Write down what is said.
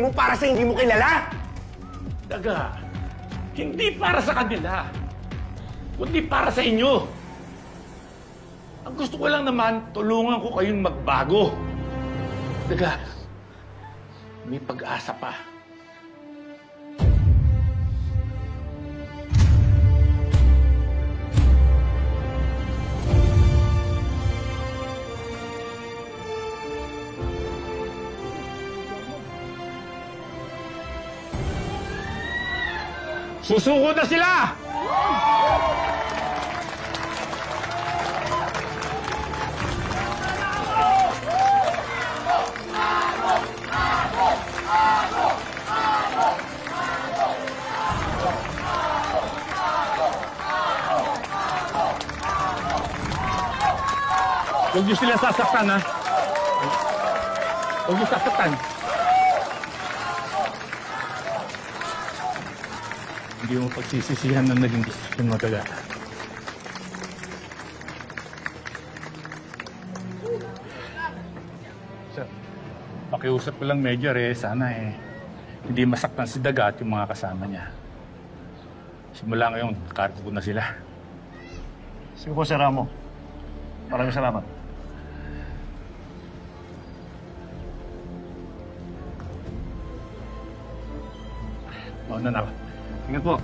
mo para sa hindi mo kilala? Daga, hindi para sa kanila, kundi para sa inyo. Ang gusto ko lang naman, tulungan ko kayong magbago. Daga, may pag-asa pa. Susuko na sila! Huwag niyo sila sasaktan, ha? Huwag niyo sasaktan. Hindi mo pagsisisihan na naging desisyon mo, Daga. Sir, pakiusap ko lang, Major, sana hindi masaktan si Daga at yung mga kasama niya. Simula ngayon, kargo ko na sila. Sige po, Sir Ramo. Maraming salamat. Mauna na ako. Ingat po.